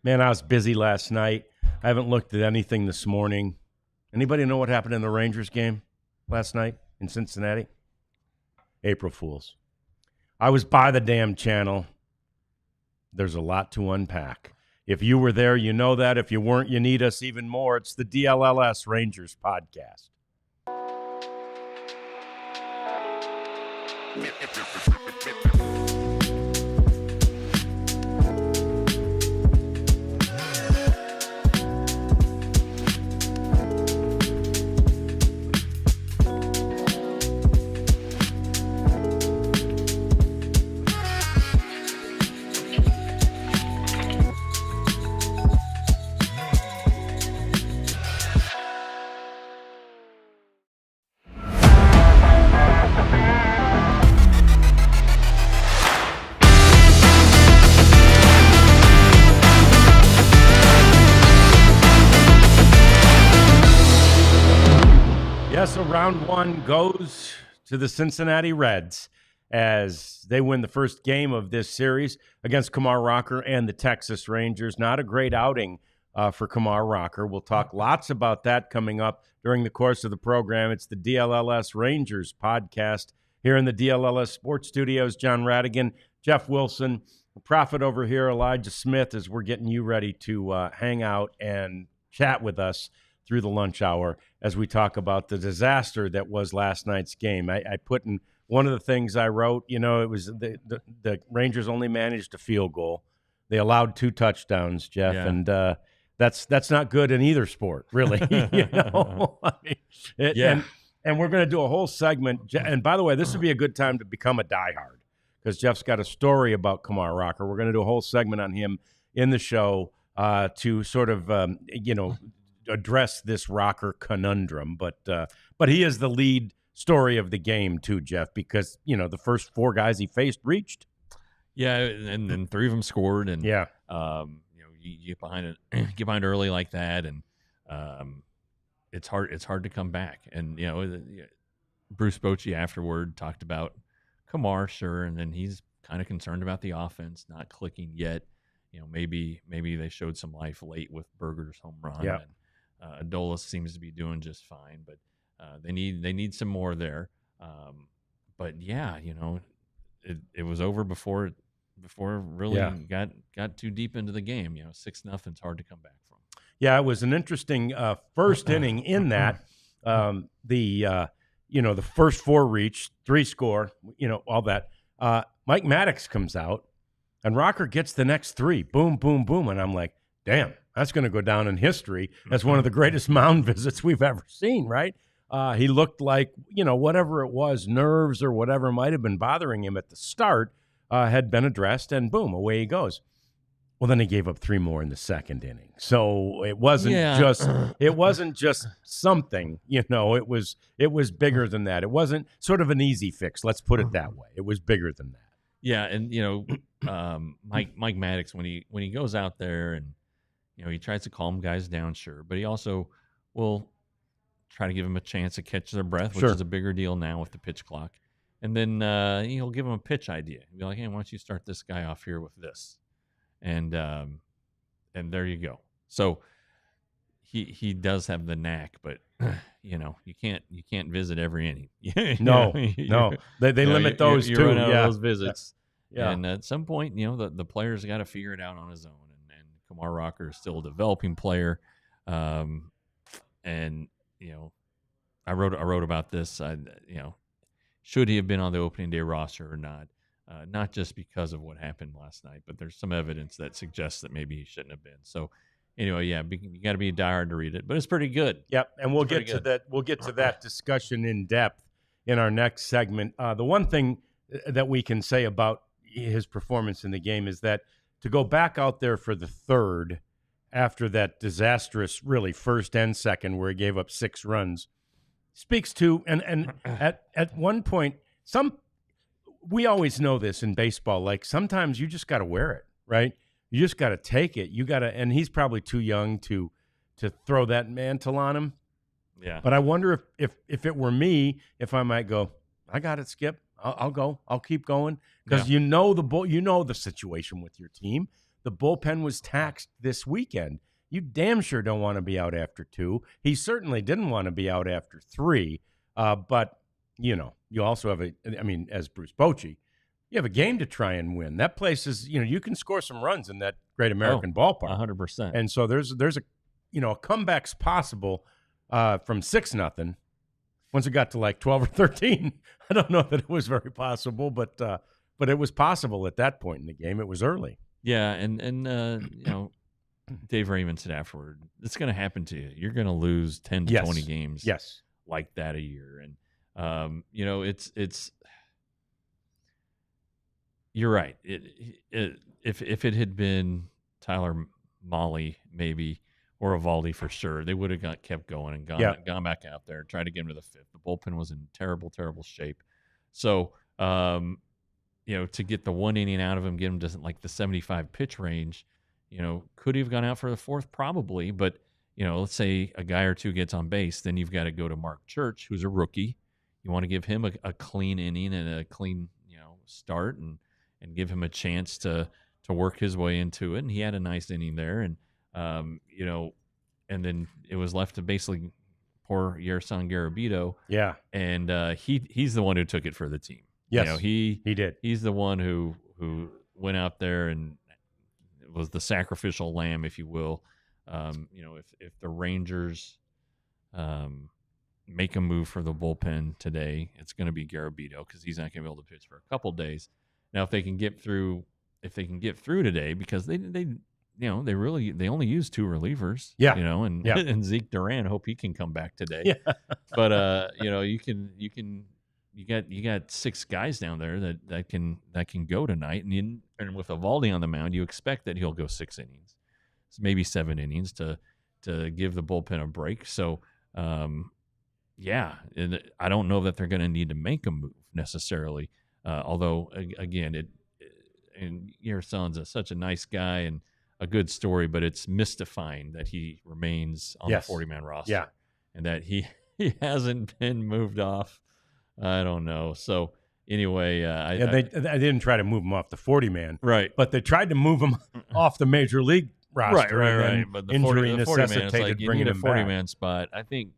Man, I was busy last night. I haven't looked at anything this morning. Anybody know what happened in the Rangers game last night in Cincinnati? April Fools. I was by the damn channel. There's a lot to unpack. If you were there, you know that. If you weren't, you need us even more. It's the DLLS Rangers podcast. So round one goes to the Cincinnati Reds as they win the first game of this series against Kumar Rocker and the Texas Rangers. Not a great outing for Kumar Rocker. We'll talk lots about that coming up during the course of the program. It's the DLLS Rangers podcast here in the DLLS Sports Studios. John Radigan, Jeff Wilson, the Prophet over here, Elijah Smith, as we're getting you ready to hang out and chat with us through the lunch hour as we talk about the disaster that was last night's game. I put in one of the things I wrote, it was the Rangers only managed a field goal. They allowed 2 touchdowns, Jeff, Yeah. and that's not good in either sport, really. I mean, and we're going to do a whole segment. And by the way, this would be a good time to become a diehard because Jeff's got a story about Kumar Rocker. We're going to do a whole segment on him in the show to sort of, address this Rocker conundrum, but he is the lead story of the game too, Jeff, because the first 4 guys he faced reached. Yeah, and then 3 of them scored, and you get behind early like that, and it's hard to come back. And Bruce Bochy afterward talked about Kumar, sure, and then he's kind of concerned about the offense not clicking yet. Maybe they showed some life late with Berger's home run. Yeah. Adolis seems to be doing just fine, but they need some more there. But yeah, it was over before it really got too deep into the game. 6-0, it's hard to come back from. Yeah, it was an interesting first inning in that the first 4 reached, 3 score, all that. Mike Maddox comes out and Rocker gets the next 3. Boom, boom, boom, and I'm like, damn. That's going to go down in history as one of the greatest mound visits we've ever seen, right? He looked like, whatever it was, nerves or whatever might have been bothering him at the start had been addressed, and boom, away he goes. Well, then he gave up 3 more in the second inning. So it wasn't just something, it was bigger than that. It wasn't sort of an easy fix, let's put it that way. It was bigger than that. Yeah, and Mike Maddox, when he goes out there and he tries to calm guys down, sure, but he also will try to give them a chance to catch their breath, which is a bigger deal now with the pitch clock. And then he'll give them a pitch idea. He'll be like, hey, why don't you start this guy off here with this? And there you go. So he does have the knack, but you can't visit every inning. No. They limit those you too. Run out of those visits. Yeah. And at some point, the player's got to figure it out on his own. Kumar Rocker is still a developing player, and I wrote about this. Should he have been on the opening day roster or not? Not just because of what happened last night, but there's some evidence that suggests that maybe he shouldn't have been. So anyway, you got to be diehard to read it, but it's pretty good. Yep, and we'll get to that. We'll get to that discussion in depth in our next segment. The one thing that we can say about his performance in the game is that to go back out there for the third after that disastrous, really first and second, where he gave up 6 runs, speaks to and at one point, we always know this in baseball. Like sometimes you just got to wear it, right? You just got to take it. You got to, and he's probably too young to throw that mantle on him. Yeah. But I wonder if it were me, if I might go, I got it, Skip. I'll go. I'll keep going because you know the situation with your team. the bullpen was taxed this weekend. You damn sure don't want to be out after 2. He certainly didn't want to be out after 3. But, you also have as Bruce Bochy, you have a game to try and win. That place is, you can score some runs in that Great American Ballpark. 100%. And so there's a comeback's possible from 6-0. Once it got to like 12 or 13, I don't know that it was very possible, but it was possible at that point in the game. It was early. Yeah, and Dave Raymond said afterward, it's going to happen to you. You're going to lose 10 to 20 games like that a year. And, it's you're right. If it had been Tyler Mahle maybe or Eovaldi for sure, they would have kept going and gone back out there and tried to get him to the 5th. The bullpen was in terrible, terrible shape. So, to get the 1 inning out of him, get him to like the 75 pitch range, could he have gone out for the 4th? Probably. But, let's say a guy or two gets on base, then you've got to go to Mark Church, who's a rookie. You want to give him a clean inning and a clean, start and give him a chance to work his way into it. And he had a nice inning there. And, and then it was left to basically poor Yerson Garabito. Yeah. And he's the one who took it for the team. Yes, he did. He's the one who went out there and was the sacrificial lamb, if you will. If the Rangers make a move for the bullpen today, it's going to be Garabito because he's not going to be able to pitch for a couple days. Now, if they can get through today, because they only use 2 relievers. Yeah. And Zeke Duran, hope he can come back today. Yeah. But you got 6 guys down there that can go tonight, and with Eovaldi on the mound, you expect that he'll go 6 innings, maybe 7 innings to give the bullpen a break. So, and I don't know that they're going to need to make a move necessarily. Although again, and your son's such a nice guy and a good story, but it's mystifying that he remains on the 40-man roster, and that he hasn't been moved off. I don't know. So anyway, they didn't try to move him off the 40-man, right? But they tried to move him off the major league roster, right. But the injury 40-man, necessitated bringing him back. 40-man spot. I think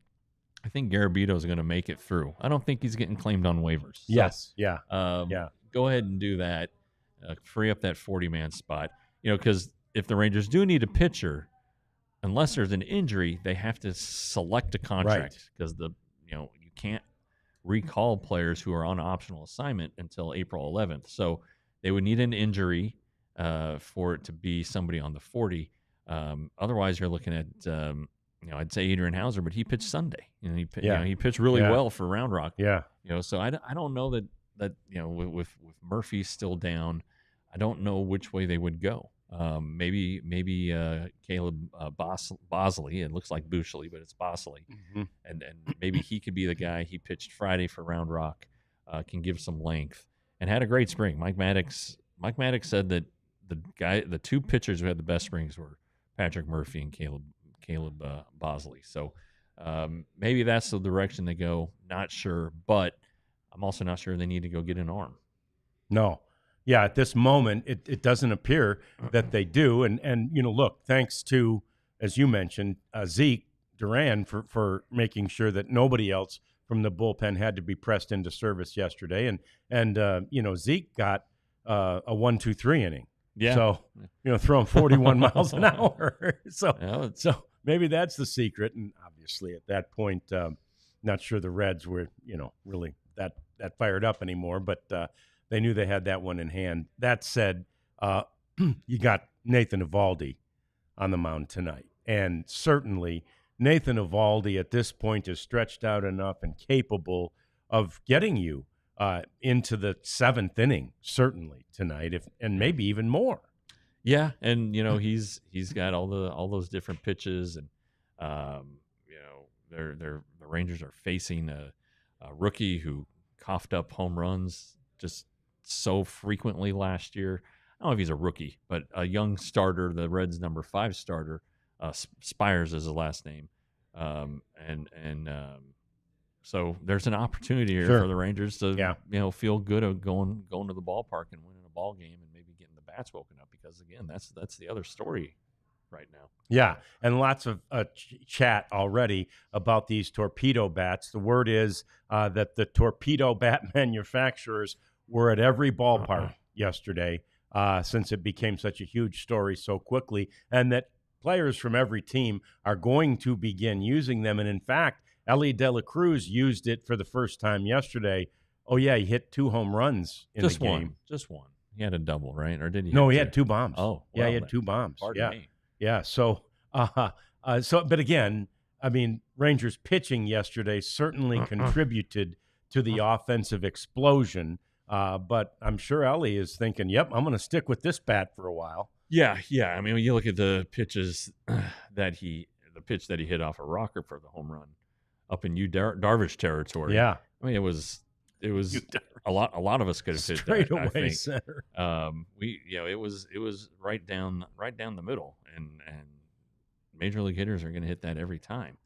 Garabito is going to make it through. I don't think he's getting claimed on waivers. So, Go ahead and do that. Free up that 40-man spot. Because if the Rangers do need a pitcher, unless there's an injury, they have to select a contract because you can't recall players who are on optional assignment until April 11th. So they would need an injury for it to be somebody on the 40. Otherwise, you're looking at I'd say Adrian Hauser, but he pitched Sunday. He pitched really well for Round Rock. Yeah. So I don't know that with Murphy still down, I don't know which way they would go. Maybe Caleb Bosley. It looks like Buchley, but it's Bosley. Mm-hmm. And maybe he could be the guy. He pitched Friday for Round Rock, can give some length, and had a great spring. Mike Maddox said that the 2 pitchers who had the best springs were Patrick Murphy and Caleb Bosley. So maybe that's the direction they go. Not sure, but I'm also not sure they need to go get an arm. No. Yeah, at this moment, it doesn't appear that they do. And look, thanks to, as you mentioned, Zeke Duran for making sure that nobody else from the bullpen had to be pressed into service yesterday. And Zeke got a 1-2-3 inning. Yeah. So, throwing 41 miles an hour. So maybe that's the secret. And obviously at that point, not sure the Reds were, really that fired up anymore. But they knew they had that one in hand. That said, you got Nathan Eovaldi on the mound tonight. And certainly Nathan Eovaldi at this point is stretched out enough and capable of getting you into the 7th inning, certainly tonight, and maybe even more. Yeah, and he's got all those different pitches, and the Rangers are facing a rookie who coughed up home runs just so frequently last year. I don't know if he's a rookie, but a young starter, the Reds' number 5 starter, Spires is his last name, so there's an opportunity here for the Rangers to feel good of going to the ballpark and winning a ball game and maybe getting the bats woken up, because because again, that's the other story right now. Yeah, and lots of chat already about these torpedo bats. The word is that the torpedo bat manufacturers were at every ballpark yesterday since it became such a huge story so quickly, and that players from every team are going to begin using them. And in fact, Elly De La Cruz used it for the first time yesterday. Oh, yeah, he hit 2 home runs in the game. Just one. He had a double, right? Or did he? No, he had 2 bombs. Oh, yeah, well, he had 2 bombs. Pardon me. Yeah. So, but again, I mean, Rangers pitching yesterday certainly contributed to the offensive explosion. But I'm sure Elly is thinking, "Yep, I'm going to stick with this bat for a while." Yeah. I mean, when you look at the pitches the pitch that he hit off a rocker for the home run up in Darvish territory. Yeah. I mean, it was a lot of us could have hit straight that, away I think. center. It was right down the middle, and major league hitters are going to hit that every time.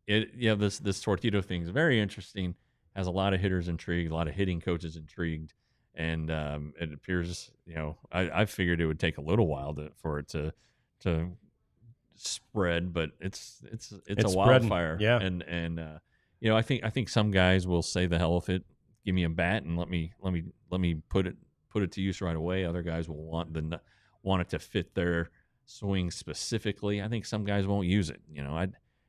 This torpedo thing is very interesting. Has a lot of hitters intrigued, a lot of hitting coaches intrigued, and it appears I figured it would take a little while for it to spread, but it's a wildfire. Yeah, and I think some guys will say the hell with it, give me a bat and let me put it to use right away. Other guys will want it to fit their swing specifically. I think some guys won't use it.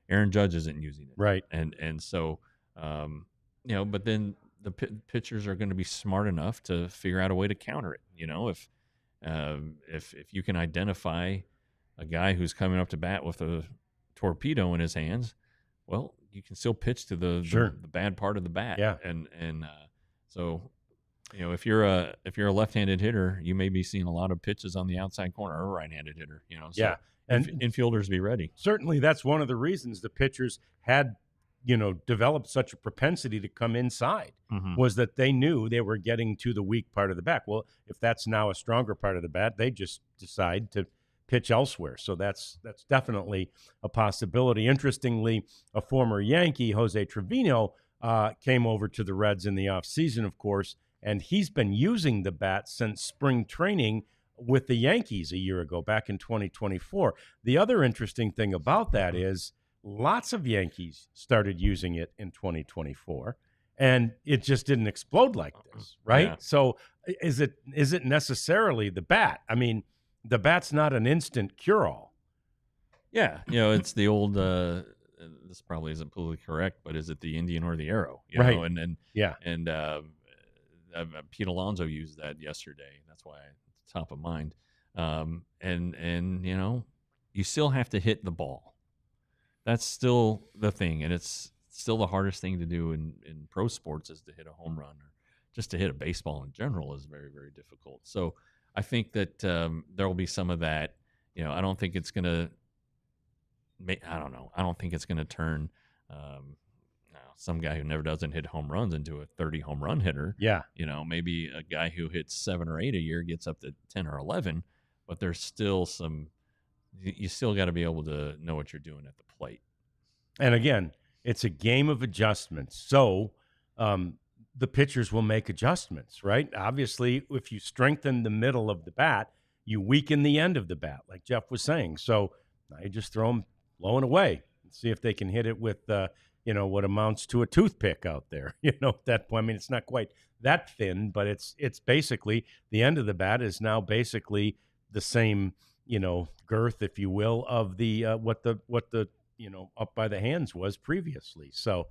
Aaron Judge isn't using it, right? And so but then the pitchers are going to be smart enough to figure out a way to counter it. If you can identify a guy who's coming up to bat with a torpedo in his hands, well, you can still pitch to the bad part of the bat. Yeah. So if you're a left-handed hitter, you may be seeing a lot of pitches on the outside corner, or a right-handed hitter. So yeah, and infielders be ready. Certainly, that's one of the reasons the pitchers had developed such a propensity to come inside, was that they knew they were getting to the weak part of the bat. Well, if that's now a stronger part of the bat, they just decide to pitch elsewhere. So that's definitely a possibility. Interestingly, a former Yankee, Jose Trevino, came over to the Reds in the offseason, of course, and he's been using the bat since spring training with the Yankees a year ago, back in 2024. The other interesting thing about that is lots of Yankees started using it in 2024, and it just didn't explode like this, right? Yeah. So is it necessarily the bat? I mean, the bat's not an instant cure-all. Yeah, it's the old. This probably isn't politically correct, but is it the Indian or the arrow? Right. And Pete Alonso used that yesterday. That's why it's top of mind. And you still have to hit the ball. That's still the thing, and it's still the hardest thing to do in pro sports is to hit a home run, or just to hit a baseball in general is very, very difficult. So I think that there will be some of that. I don't think it's going to. I don't know. I don't think it's going to turn some guy who never doesn't hit home runs into a 30 home run hitter. Yeah. Maybe a guy who hits 7 or 8 a year gets up to 10 or 11, but there's still some. You still got to be able to know what you're doing at the plate. And again, it's a game of adjustments. So the pitchers will make adjustments, right? Obviously, if you strengthen the middle of the bat, you weaken the end of the bat, like Jeff was saying. So now you just throw them low and away and see if they can hit it with, what amounts to a toothpick out there. At that point, I mean, it's not quite that thin, but it's basically the end of the bat is now basically the same, girth, if you will, of the what the up by the hands was previously. So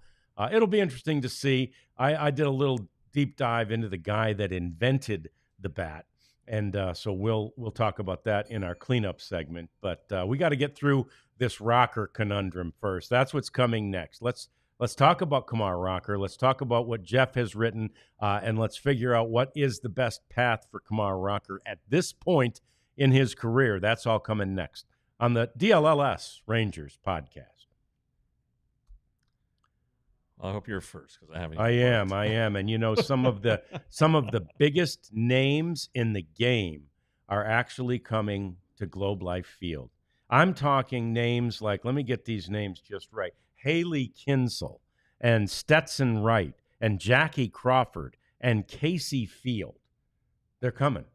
it'll be interesting to see. I did a little deep dive into the guy that invented the bat, and so we'll talk about that in our cleanup segment. But we got to get through this Rocker conundrum first. That's what's coming next. Let's talk about Kumar Rocker. Let's talk about what Jeff has written, and let's figure out what is the best path for Kumar Rocker at this point in his career. That's all coming next on the DLLS Rangers podcast. I hope you're first because I haven't. I am, and some of the biggest names in the game are actually coming to Globe Life Field. I'm talking names like, let me get these names just right: Haley Kinsel and Stetson Wright and Jackie Crawford and Casey Field. They're coming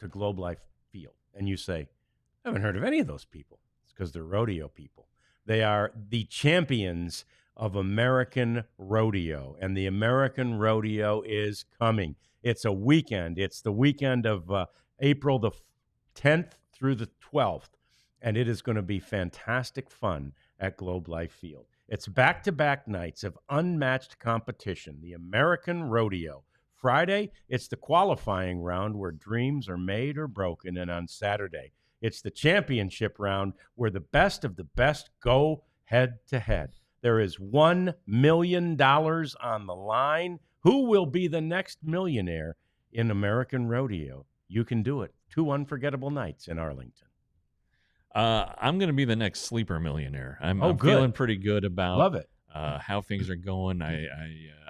to Globe Life Field. And you say, I haven't heard of any of those people. It's because they're rodeo people. They are the champions of American rodeo, and the American rodeo is coming. It's a weekend. It's the weekend of April the 10th through the 12th, and it is going to be fantastic fun at Globe Life Field. It's back-to-back nights of unmatched competition, the American rodeo. Friday, it's the qualifying round where dreams are made or broken, and on Saturday, it's the championship round where the best of the best go head-to-head. There is $1 million on the line. Who will be the next millionaire in American rodeo? You can do it. 2 unforgettable nights in Arlington. I'm going to be the next sleeper millionaire. I'm good. feeling pretty good about Love it. How things are going. I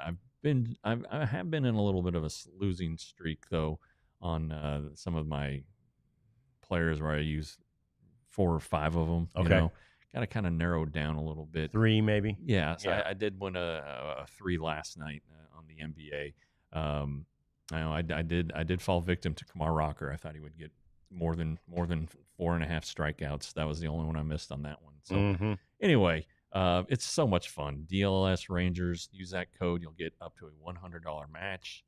have been in a little bit of a losing streak though on some of my players where I use 4 or 5 of them. Okay. You know, got to kind of narrow down a little bit. 3 maybe. Yeah. So I did win a 3 last night on the NBA. I know I did fall victim to Kumar Rocker. I thought he would get more than 4.5 strikeouts. That was the only one I missed on that one. So anyway, it's so much fun. DLLS Rangers, use that code. You'll get up to a $100 match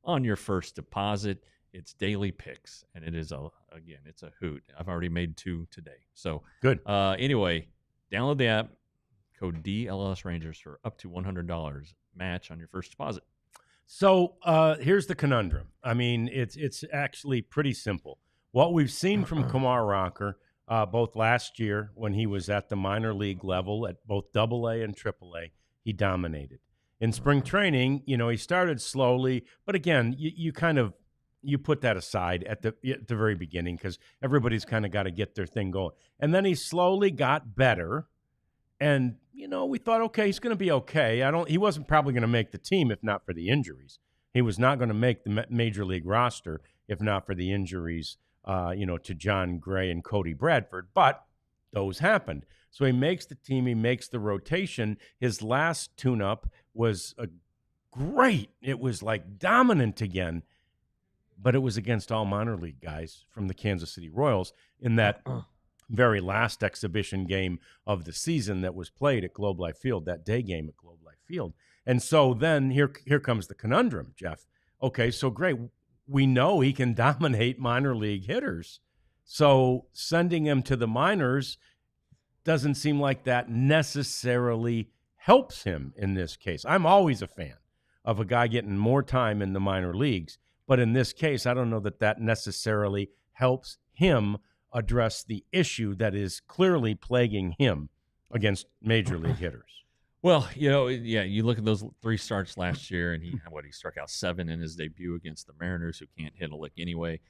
on your first deposit. It's daily picks, and it is it's a hoot. I've already made 2 today. So good. Anyway, download the app, code DLLS Rangers for up to $100 match on your first deposit. So here's the conundrum. I mean, it's actually pretty simple. What we've seen from Kumar Rocker, both last year when he was at the minor league level at both AA and AAA, he dominated. In spring training, you know, he started slowly, but again, you put that aside at the very beginning because everybody's kind of got to get their thing going. And then he slowly got better. And, you know, we thought, okay, he's going to be okay. He wasn't probably going to make the team if not for the injuries. He was not going to make the major league roster if not for the injuries, to John Gray and Cody Bradford. But those happened. So he makes the team. He makes the rotation. His last tune-up was great. It was like dominant again. But it was against all minor league guys from the Kansas City Royals in that very last exhibition game of the season that was played at Globe Life Field, that day game at Globe Life Field. And so then here comes the conundrum, Jeff. Okay, so great. We know he can dominate minor league hitters. So sending him to the minors doesn't seem like that necessarily helps him in this case. I'm always a fan of a guy getting more time in the minor leagues. But in this case, I don't know that necessarily helps him address the issue that is clearly plaguing him against major league hitters. Well, you look at those 3 starts last year, and he struck out 7 in his debut against the Mariners, who can't hit a lick anyway.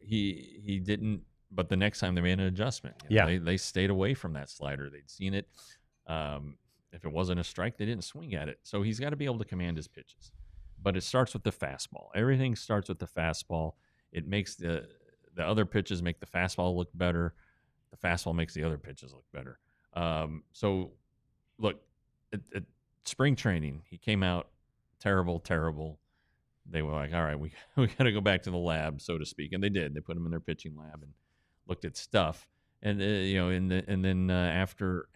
He didn't, but the next time they made an adjustment. They stayed away from that slider. They'd seen it. If it wasn't a strike, they didn't swing at it. So he's got to be able to command his pitches. But it starts with the fastball. Everything starts with the fastball. It makes the other pitches make the fastball look better. The fastball makes the other pitches look better. So, look, at spring training, he came out terrible. They were like, all right, we got to go back to the lab, so to speak. And they did. They put him in their pitching lab and looked at stuff. And, then after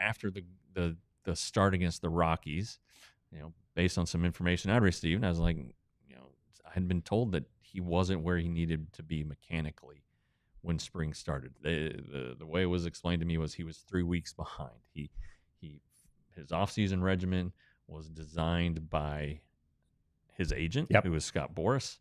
the start against the Rockies, based on some information I'd received, I was like, I had been told that he wasn't where he needed to be mechanically when spring started. The way it was explained to me was he was 3 weeks behind. His offseason regimen was designed by his agent, who was Scott Boras,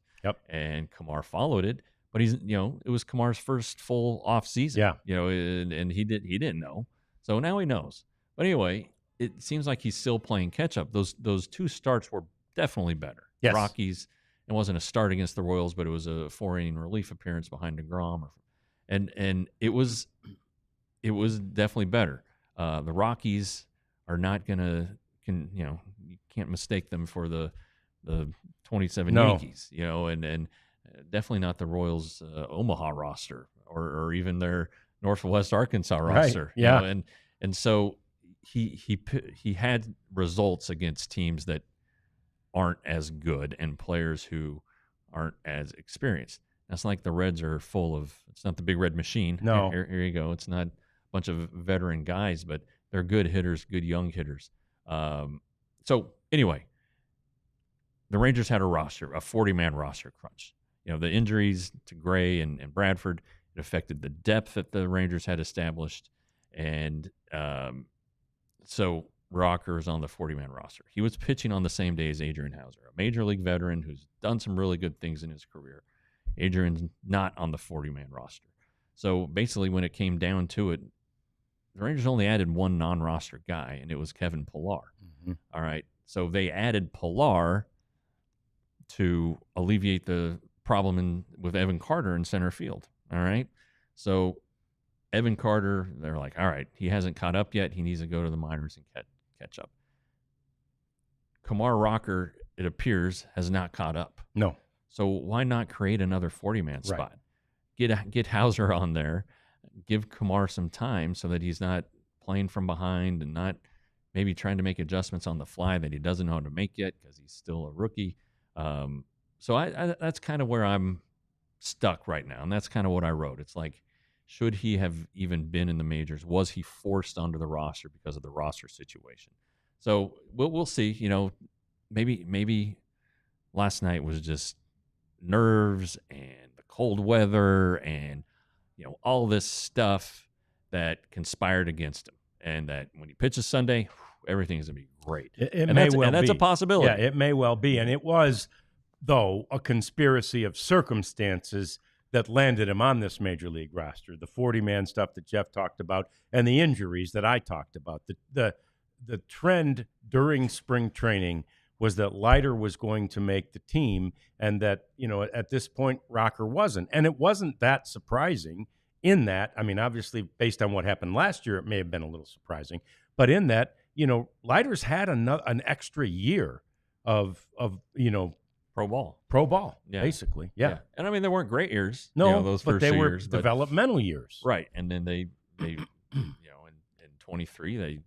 and Kumar followed it. But it was Kumar's first full off season, and he didn't know, so now he knows. But anyway, it seems like he's still playing catch up. Those 2 starts were definitely better. Yes. Rockies, it wasn't a start against the Royals, but it was a 4-inning relief appearance behind DeGrom, and it was definitely better. The Rockies are not you can't mistake them for the 27 Yankees, and definitely not the Royals Omaha roster or even their Northwest Arkansas roster. Right. Yeah. And so he had results against teams that aren't as good and players who aren't as experienced. That's like the Reds are full of. It's not the big red machine. No. Here you go. It's not a bunch of veteran guys, but they're good hitters, good young hitters. So anyway, the Rangers had a 40-man roster crunch. The injuries to Gray and Bradford, it affected the depth that the Rangers had established. And so Rocker is on the 40-man roster. He was pitching on the same day as Adrian Hauser, a major league veteran who's done some really good things in his career. Adrian's not on the 40-man roster. So basically when it came down to it, the Rangers only added one non-roster guy, and it was Kevin Pillar. Mm-hmm. All right. So they added Pillar to alleviate the problem with Evan Carter in center field. All right. So Evan Carter, they're like, all right, he hasn't caught up yet. He needs to go to the minors and catch up. Kumar Rocker, it appears, has not caught up. No. So why not create another 40-man spot? Get Hauser on there, give Kumar some time so that he's not playing from behind and not maybe trying to make adjustments on the fly that he doesn't know how to make yet because he's still a rookie. So I that's kind of where I'm stuck right now, and that's kind of what I wrote. It's like, should he have even been in the majors? Was he forced onto the roster because of the roster situation? So we'll see. Maybe last night was just nerves and the cold weather and all this stuff that conspired against him, and that when he pitches Sunday, everything's gonna be great. That's a possibility. Yeah, it may well be, and it was, though, a conspiracy of circumstances that landed him on this major league roster. The 40-man stuff that Jeff talked about, and the injuries that I talked about. The trend during spring training was that Leiter was going to make the team, and that, at this point, Rocker wasn't. And it wasn't that surprising in that, obviously, based on what happened last year, it may have been a little surprising. But in that, Leiter's had an extra year of pro ball, basically. Yeah. And there weren't great years. No, those but first they were years, developmental years. Right. And then they in 23, they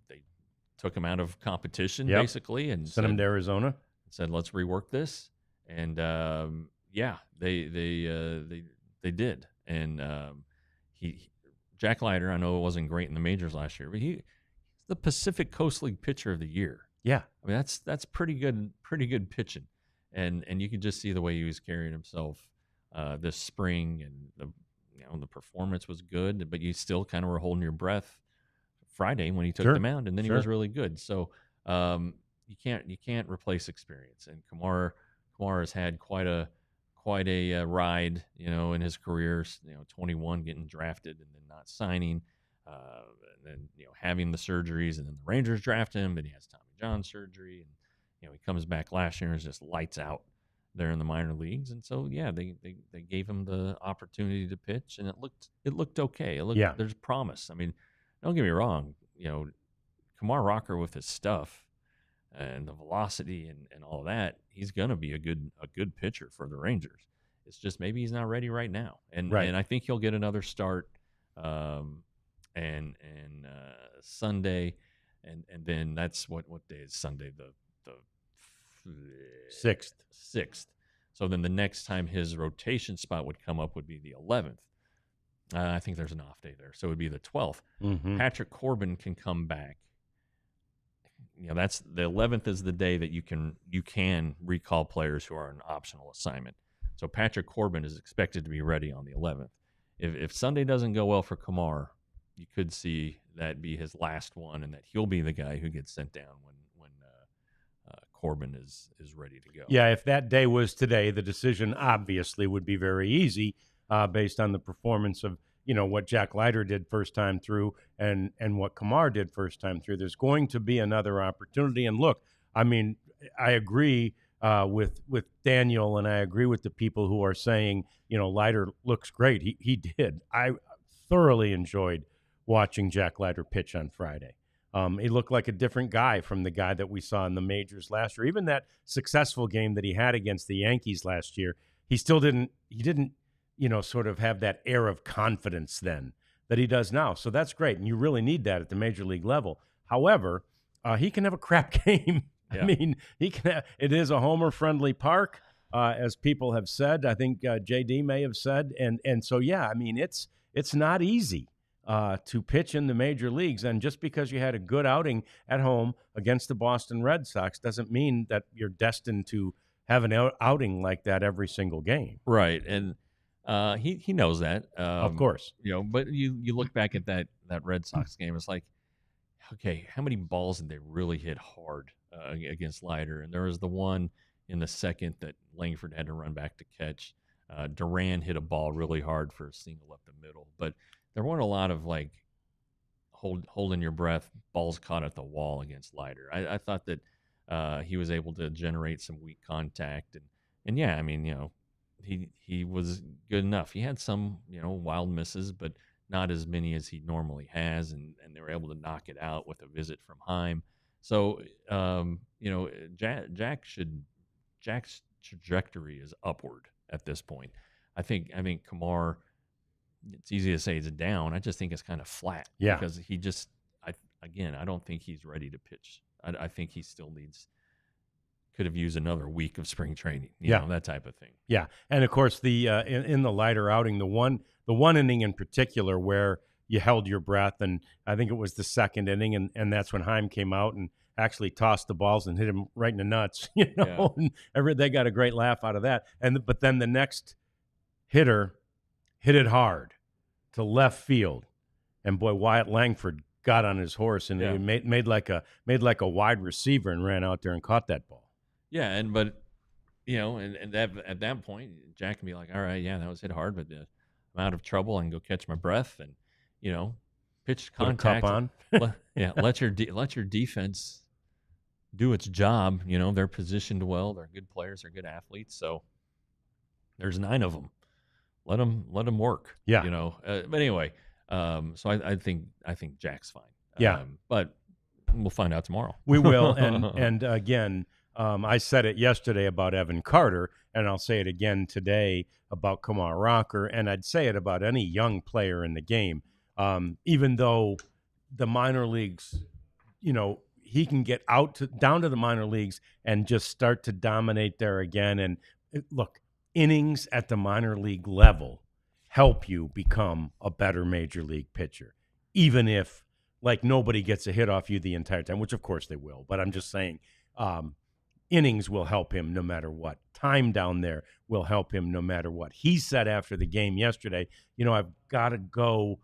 took him out of competition, basically, and sent him to Arizona. Said, let's rework this. And they did. And Jack Leiter, I know it wasn't great in the majors last year, but he's the Pacific Coast League Pitcher of the Year. Yeah. That's pretty good pitching. And you can just see the way he was carrying himself this spring, and the performance was good, but you still kind of were holding your breath Friday when he took the mound, and then he was really good. So you can't replace experience. And Kumar has had quite a ride, in his career. 21, getting drafted and then not signing, and then having the surgeries, and then the Rangers draft him, but he has Tommy John surgery, and he comes back last year and is just lights out there in the minor leagues. And so they gave him the opportunity to pitch, and it looked okay. There's promise. Don't get me wrong, Kumar Rocker with his stuff and the velocity and all of that, he's gonna be a good pitcher for the Rangers. It's just maybe he's not ready right now, and I think he'll get another start, and Sunday, and then that's what day is Sunday, the 6th. So then the next time his rotation spot would come up would be the 11th. I think there's an off day there, so it would be the 12th. Mm-hmm. Patrick Corbin can come back. That's the 11th is the day that you can recall players who are an optional assignment. So Patrick Corbin is expected to be ready on the 11th. If Sunday doesn't go well for Kumar, you could see that be his last one, and that he'll be the guy who gets sent down when Corbin is ready to go. Yeah, if that day was today, the decision obviously would be very easy, based on the performance of what Jack Leiter did first time through, and what Kumar did first time through. There's going to be another opportunity. And look, I agree with Daniel, and I agree with the people who are saying Leiter looks great. He did. I thoroughly enjoyed watching Jack Leiter pitch on Friday. He looked like a different guy from the guy that we saw in the majors last year. Even that successful game that he had against the Yankees last year, he didn't sort of have that air of confidence then that he does now. So that's great, and you really need that at the major league level. However, he can have a crap game. Yeah. He can. It is a homer-friendly park, as people have said. I think JD may have said, and so yeah, I mean it's not easy to pitch in the major leagues, and just because you had a good outing at home against the Boston Red Sox doesn't mean that you're destined to have an outing like that every single game. Right, and he knows that, Of course. But you look back at that Red Sox game, it's like, okay, how many balls did they really hit hard against Leiter? And there was the one in the second that Langford had to run back to catch. Duran hit a ball really hard for a single up the middle, but there weren't a lot of like holding your breath, balls caught at the wall against Leiter. I thought that he was able to generate some weak contact, and yeah, I mean, he was good enough. He had some wild misses, but not as many as he normally has, and they were able to knock it out with a visit from Heim. So Jack's trajectory is upward at this point. I think Kumar, it's easy to say it's down. I just think it's kind of flat. Yeah. Because he just, I don't think he's ready to pitch. I think he still could have used another week of spring training. You know, that type of thing. Yeah. And of course, the in the Leiter outing, the one inning in particular where you held your breath, and I think it was the second inning, and that's when Heim came out and actually tossed the balls and hit him right in the nuts, and they got a great laugh out of that. But then the next hitter hit it hard to left field, and boy, Wyatt Langford got on his horse and he made like a wide receiver and ran out there and caught that ball. Yeah, and at that point, Jack can be like, all right, yeah, that was hit hard, but I'm out of trouble. I can go catch my breath and pitch contact. Put a cup on. let your defense do its job. They're positioned well. They're good players. They're good athletes. So there's 9 of them. Let them work. Yeah. But anyway, so I think Jack's fine. Yeah. But we'll find out tomorrow. We will. And again, I said it yesterday about Evan Carter, and I'll say it again today about Kumar Rocker, and I'd say it about any young player in the game. Even though the minor leagues, he can get down to the minor leagues and just start to dominate there again. And look, innings at the minor league level help you become a better major league pitcher, even if like nobody gets a hit off you the entire time, which of course they will. But I'm just saying, innings will help him no matter what. Time down there will help him no matter what. He said after the game yesterday, I've got to go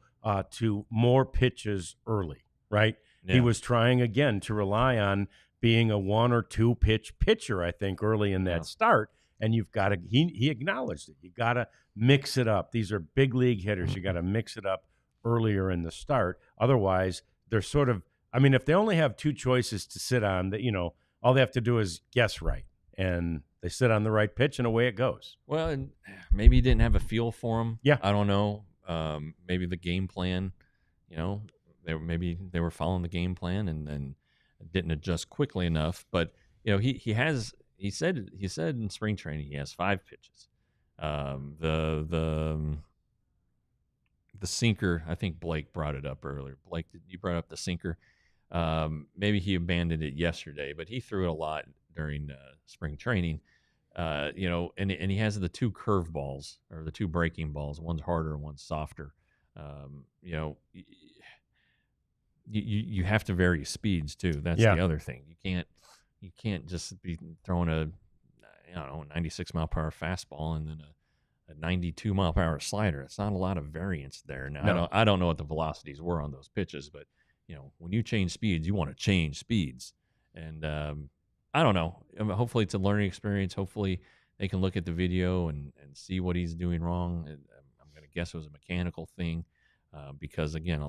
to more pitches early, right? Yeah. He was trying again to rely on being a 1 or 2 pitch pitcher, I think, early in that start. And you've got to, he acknowledged it. You got to mix it up. These are big league hitters. You got to mix it up earlier in the start. Otherwise, they're sort of, if they only have 2 choices to sit on, that, all they have to do is guess right. And they sit on the right pitch and away it goes. Well, and maybe he didn't have a feel for him. Yeah. I don't know. Maybe the game plan, maybe they were following the game plan and didn't adjust quickly enough. But, he said in spring training he has 5 pitches. The sinker, I think Blake brought it up earlier. Blake, you brought up the sinker. Maybe he abandoned it yesterday, but he threw it a lot during spring training. And he has the 2 curveballs or the 2 breaking balls. One's harder, one's softer. You have to vary speeds too. That's the other thing. You can't just be throwing a 96 mile per hour fastball and then a 92 mile per hour slider. It's not a lot of variance there. Now, no. I don't know what the velocities were on those pitches, but when you change speeds, you want to change speeds. And I don't know. Hopefully it's a learning experience. Hopefully they can look at the video and see what he's doing wrong. And I'm going to guess it was a mechanical thing because, again,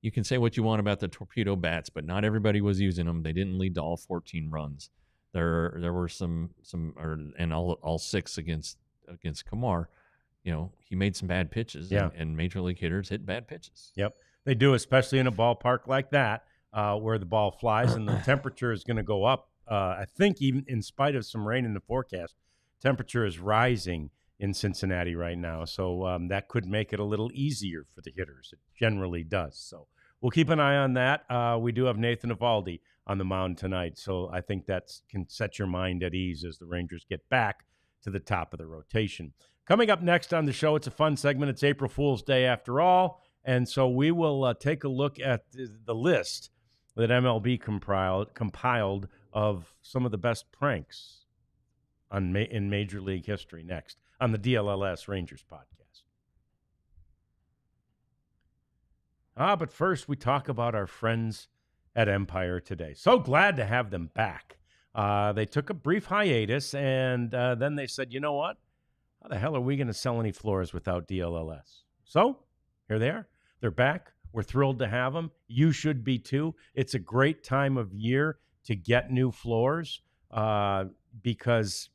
you can say what you want about the torpedo bats, but not everybody was using them. They didn't lead to all 14 runs. There were some and all 6 against Kumar. He made some bad pitches, and major league hitters hit bad pitches. Yep, they do, especially in a ballpark like that where the ball flies and the temperature is going to go up. I think even in spite of some rain in the forecast, temperature is rising in Cincinnati right now, so that could make it a little easier for the hitters. It generally does. So we'll keep an eye on that. We do have Nathan Eovaldi on the mound tonight, so I think that can set your mind at ease as the Rangers get back to the top of the rotation. Coming up next on the show, it's a fun segment. It's April Fool's Day after all, and so we will take a look at the list that MLB compiled of some of the best pranks in Major League history next on the DLLS Rangers podcast. But first, we talk about our friends at Empire Today. So glad to have them back. They took a brief hiatus, and then they said, you know what? How the hell are we going to sell any floors without DLLS? So here they are. They're back. We're thrilled to have them. You should be too. It's a great time of year to get new floors because,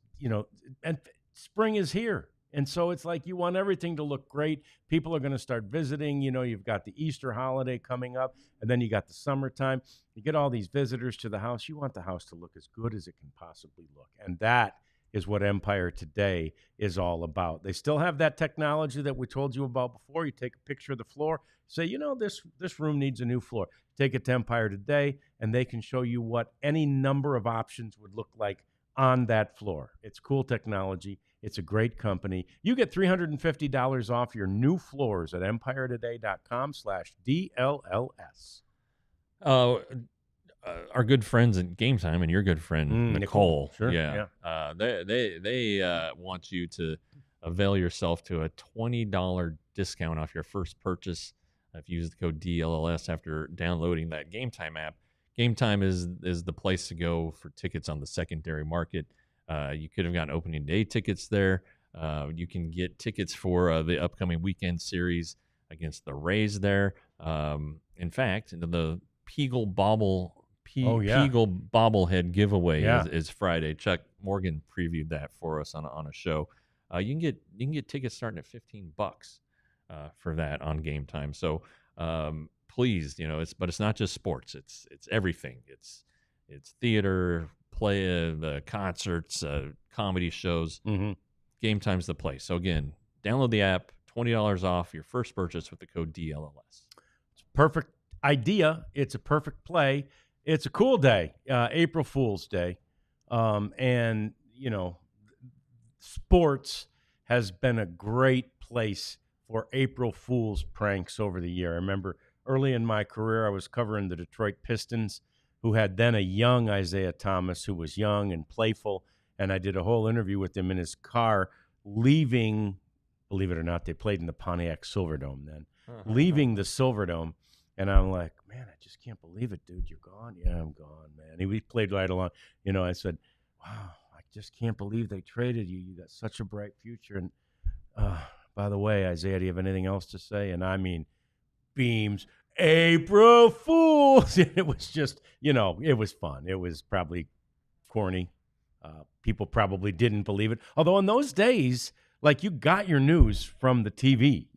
and spring is here. And so it's like you want everything to look great. People are going to start visiting. You've got the Easter holiday coming up, and then you got the summertime. You get all these visitors to the house. You want the house to look as good as it can possibly look. And that is what Empire Today is all about. They still have that technology that we told you about before. You take a picture of the floor, say, this room needs a new floor. Take it to Empire Today, and they can show you what any number of options would look like on that floor. It's cool technology. It's a great company. You get $350 off your new floors at empiretoday.com/DLLS. Our good friends at Game Time and your good friend Nicole. Sure. Yeah. They want you to avail yourself to a $20 discount off your first purchase if you use the code DLLS after downloading that Game Time app. Game Time is the place to go for tickets on the secondary market. You could have gotten opening day tickets there. You can get tickets for the upcoming weekend series against the Rays there. In fact, the Peagle bobblehead giveaway is Friday. Chuck Morgan previewed that for us on a show. You can get tickets starting at $15 for that on Game Time. So please, but it's not just sports. It's everything. It's theater, play, concerts, comedy shows. Mm-hmm. Game Time's the place. So again, download the app. $20 off your first purchase with the code DLLS. It's a perfect idea. It's a perfect play. It's a cool day, April Fool's Day. And, sports has been a great place for April Fool's pranks over the year. I remember early in my career, I was covering the Detroit Pistons, who had then a young Isaiah Thomas, who was young and playful. And I did a whole interview with him in his car, leaving, believe it or not, they played in the Pontiac Silverdome then, leaving the Silverdome. And I'm like, man, I just can't believe it, dude. You're gone? Yeah, I'm gone, man. We played right along. I said, wow, I just can't believe they traded you. You got such a bright future. And by the way, Isaiah, do you have anything else to say? And I mean, beams, April Fools. It was just, it was fun. It was probably corny. People probably didn't believe it. Although in those days, like, you got your news from the TV,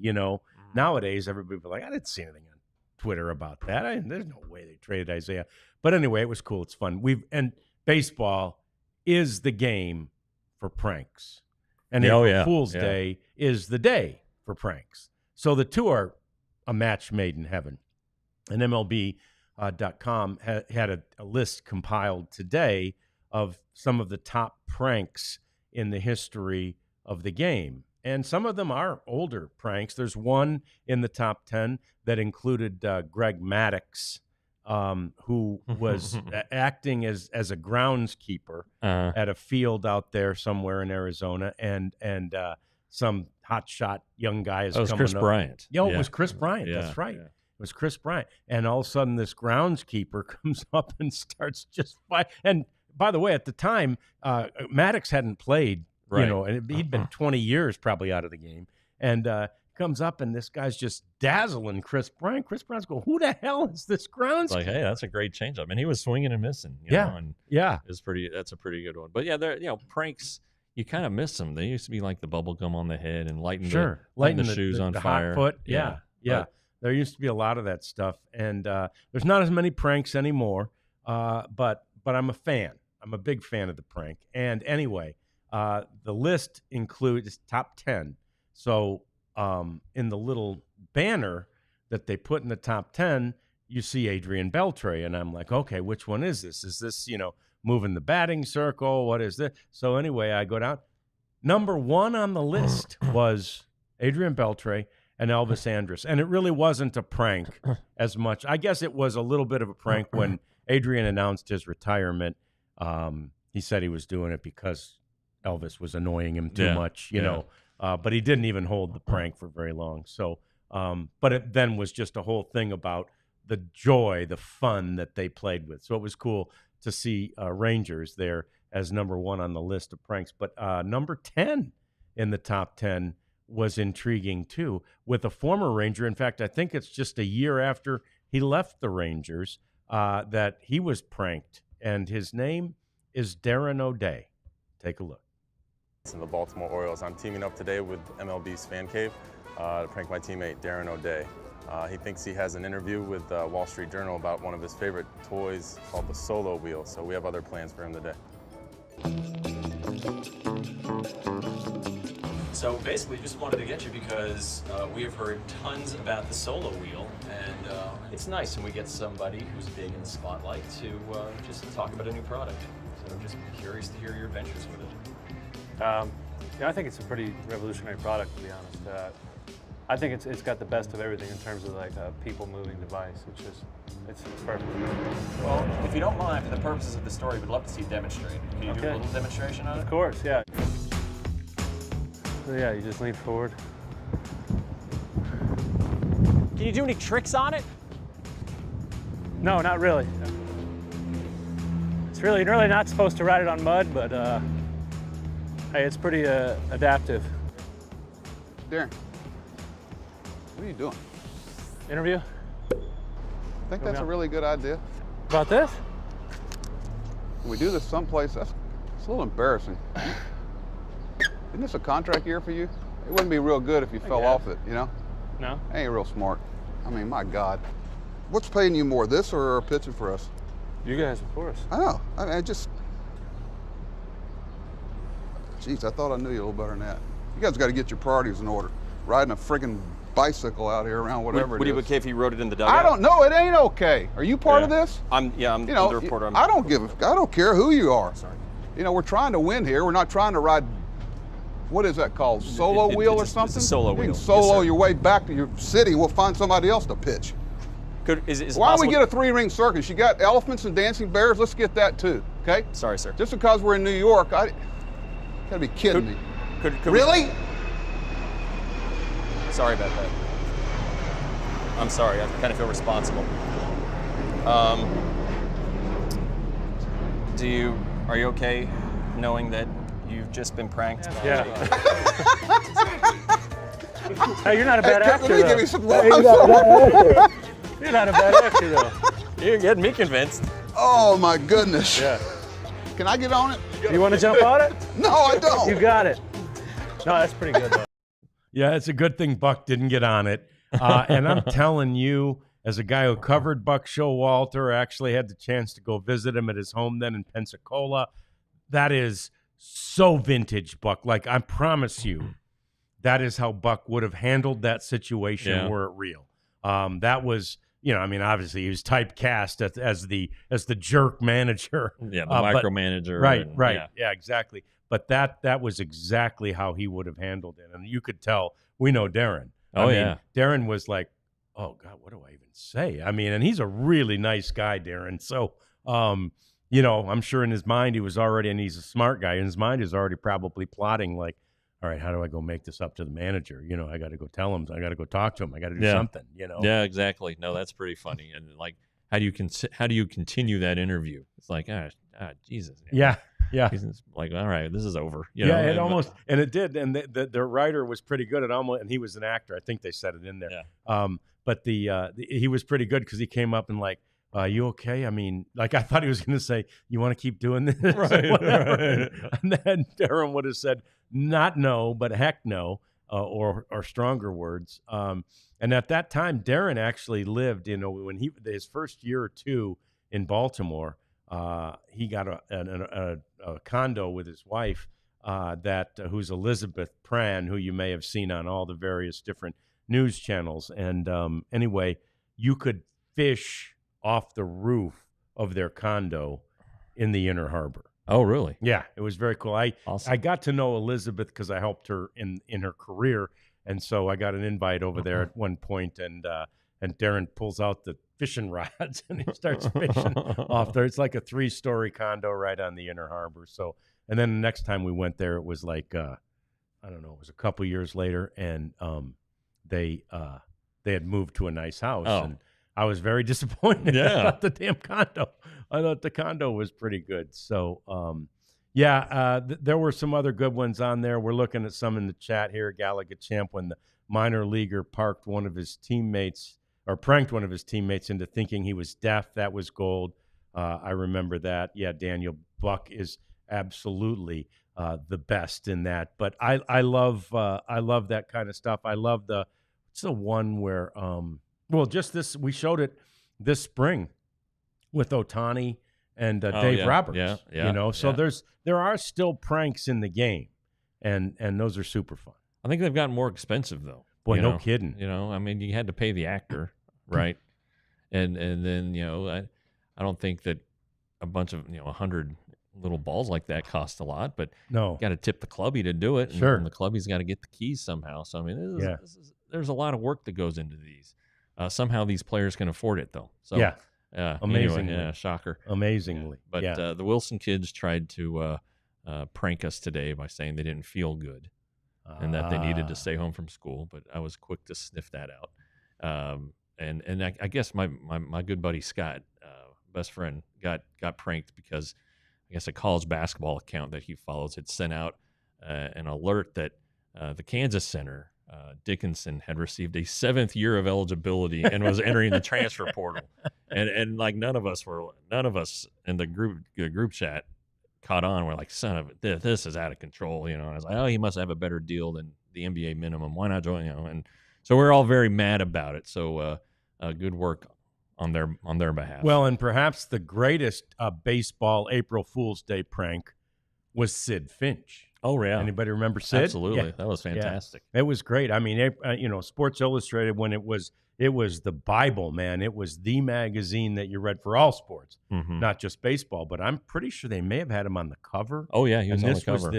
Nowadays, everybody would be like, I didn't see anything on Twitter about that. There's no way they traded Isaiah. But anyway, it was cool. It's fun. And baseball is the game for pranks. And April Fool's Day is the day for pranks. So the two are a match made in heaven. And MLB.com had a list compiled today of some of the top pranks in the history of the game. And some of them are older pranks. There's one in the top 10 that included Greg Maddux, who was acting as a groundskeeper at a field out there somewhere in Arizona, and some hotshot young guy is coming up. It was Chris Bryant. It was Chris Bryant. Yeah, that's right. Yeah. It was Chris Bryant. And all of a sudden, this groundskeeper comes up and starts just fighting. And by the way, at the time, Maddux hadn't played. Right. And he'd been 20 years probably out of the game. And comes up, and this guy's just dazzling Chris Bryant. Chris Bryant's going, who the hell is this groundskeeper? It's like, hey, that's a great changeup. And he was swinging and missing. That's a pretty good one. But yeah, pranks, you kind of miss them. They used to be like the bubble gum on the head and lighting the shoes on fire. Hot foot. Yeah. There used to be a lot of that stuff. And there's not as many pranks anymore. But I'm a fan. I'm a big fan of the prank. And anyway, the list includes top 10. So in the little banner that they put in the top 10, you see Adrian Beltre. And I'm like, okay, which one is this? Is this, moving the batting circle? What is this? So anyway, I go down. Number one on the list was Adrian Beltre and Elvis Andrus. And it really wasn't a prank as much. I guess it was a little bit of a prank when Adrian announced his retirement. He said he was doing it because Elvis was annoying him too much, you know. But he didn't even hold the prank for very long. So, but it then was just a whole thing about the joy, the fun that they played with. So it was cool to see Rangers there as number one on the list of pranks. But number 10 in the top 10 was intriguing too, with a former Ranger. In fact, I think it's just a year after he left the Rangers that he was pranked. And his name is Darren O'Day. Take a look. In the Baltimore Orioles, I'm teaming up today with MLB's Fan Cave to prank my teammate Darren O'Day. He thinks he has an interview with Wall Street Journal about one of his favorite toys called the Solo Wheel, so we have other plans for him today. So basically, just wanted to get you because we have heard tons about the Solo Wheel, and it's nice when we get somebody who's big in the spotlight to just talk about a new product. So I'm just curious to hear your adventures with it. Yeah, I think it's a pretty revolutionary product, to be honest. I think it's got the best of everything in terms of like a people-moving device. It's perfect. Well, if you don't mind, for the purposes of the story, we'd love to see you demonstrate. Can you do a little demonstration on it? Of course, yeah. So yeah, you just lean forward. Can you do any tricks on it? No, not really. You're really not supposed to ride it on mud, but hey, it's pretty adaptive. Darren, what are you doing? Interview? I think that's a really good idea. About this? Can we do this someplace? It's a little embarrassing. Isn't this a contract year for you? It wouldn't be real good if you fell off it, you know? No. Ain't real smart. I mean, my God. What's paying you more, this or pitching for us? You guys, of course. I know. I mean, Jeez, I thought I knew you a little better than that. You guys got to get your priorities in order. Riding a friggin' bicycle out here around whatever Would it it be is. okay if he wrote it in the dugout? I don't know. It ain't okay. Are you part of this? I'm You the know, reporter. I don't care who you are. Sorry. You know, we're trying to win here. We're not trying to ride, what is that called? Solo wheel or something? It's a solo You can wheel. solo Yes, your way back to your city. We'll find somebody else to pitch. Is it Why don't we possible- get a three-ring circus? You got elephants and dancing bears. Let's get that too, okay? Sorry, sir. Just because we're in New York, gotta be kidding me. Could Really? Sorry about that. I'm sorry. I kind of feel responsible. Are you okay knowing that you've just been pranked? Yeah. Hey, you're not a bad actor, Let me though. give you some Hey, you're not a bad actor, though. You're getting me convinced. Oh my goodness. Yeah. Can I get on it? You want to jump on it? No, I don't. You got it. No, that's pretty good, though. Yeah, it's a good thing Buck didn't get on it. And I'm telling you, as a guy who covered Buck Showalter, actually had the chance to go visit him at his home then in Pensacola, that is so vintage Buck. Like, I promise you, that is how Buck would have handled that situation were it real. That was, you know, I mean, obviously he was typecast as the jerk manager. Yeah, the micromanager. Right. Yeah, exactly. But that was exactly how he would have handled it. And you could tell, we know Darren. I mean, Darren was like, oh, God, what do I even say? I mean, and he's a really nice guy, Darren. So, you know, I'm sure in his mind he was already, and he's a smart guy, in his mind he's already probably plotting like, all right, how do I go make this up to the manager? You know, I got to go tell him. I got to go talk to him. I got to do something, you know? Yeah, exactly. No, that's pretty funny. And like, how do you continue that interview? It's like, Jesus. Yeah. He's like, all right, this is over. You Yeah, know? it almost, and it did. And the writer was pretty good. And he was an actor. I think they said it in there. Yeah. But he was pretty good because he came up and like, you okay? I mean, like, I thought he was going to say, you want to keep doing this? Right. And then Darren would have said, not no, but heck no, or stronger words. And at that time, Darren actually lived, you know, when his first year or two in Baltimore, he got a condo with his wife, who's Elizabeth Pran, who you may have seen on all the various different news channels. And anyway, you could fish off the roof of their condo in the Inner Harbor. Oh, really? Yeah, it was very cool. Awesome. I got to know Elizabeth because I helped her in her career, and so I got an invite over there at one point, and Darren pulls out the fishing rods and he starts fishing off there. It's like a 3-story condo right on the Inner Harbor. So, and then the next time we went there, it was like I don't know, it was a couple years later, and they had moved to a nice house, and I was very disappointed about the damn condo. I thought the condo was pretty good. So, there were some other good ones on there. We're looking at some in the chat here. Gallagher Champ, when the minor leaguer pranked one of his teammates into thinking he was deaf. That was gold. I remember that. Yeah, Daniel Buck is absolutely the best in that. But I love that kind of stuff. I love it's the one where we showed it this spring with Ohtani and Dave Roberts. Yeah. So there are still pranks in the game, and those are super fun. I think they've gotten more expensive though. Boy, no kidding. I mean, you had to pay the actor, right? and then I don't think that a bunch of 100 little balls like that cost a lot, but no, got to tip the clubby to do it. Sure, and the clubby's got to get the keys somehow. So I mean, there's a lot of work that goes into these. Somehow these players can afford it though. So amazingly, anyway, shocker, amazingly. But the Wilson kids tried to prank us today by saying they didn't feel good and that they needed to stay home from school. But I was quick to sniff that out. And I guess my good buddy Scott, best friend, got pranked because I guess a college basketball account that he follows had sent out an alert that the Kansas Center, Dickinson, had received a 7th year of eligibility and was entering the transfer portal, and like none of us in the group chat caught on. We're like, son of it, this is out of control, And I was like, oh, he must have a better deal than the NBA minimum. Why not join? And so we're all very mad about it. So good work on their behalf. Well, and perhaps the greatest baseball April Fool's Day prank was Sid Finch. Oh, yeah. Anybody remember Sid? Absolutely. Yeah. That was fantastic. Yeah. It was great. I mean, Sports Illustrated, when it was the Bible, man. It was the magazine that you read for all sports, not just baseball. But I'm pretty sure they may have had him on the cover. Oh, yeah, he was on the cover.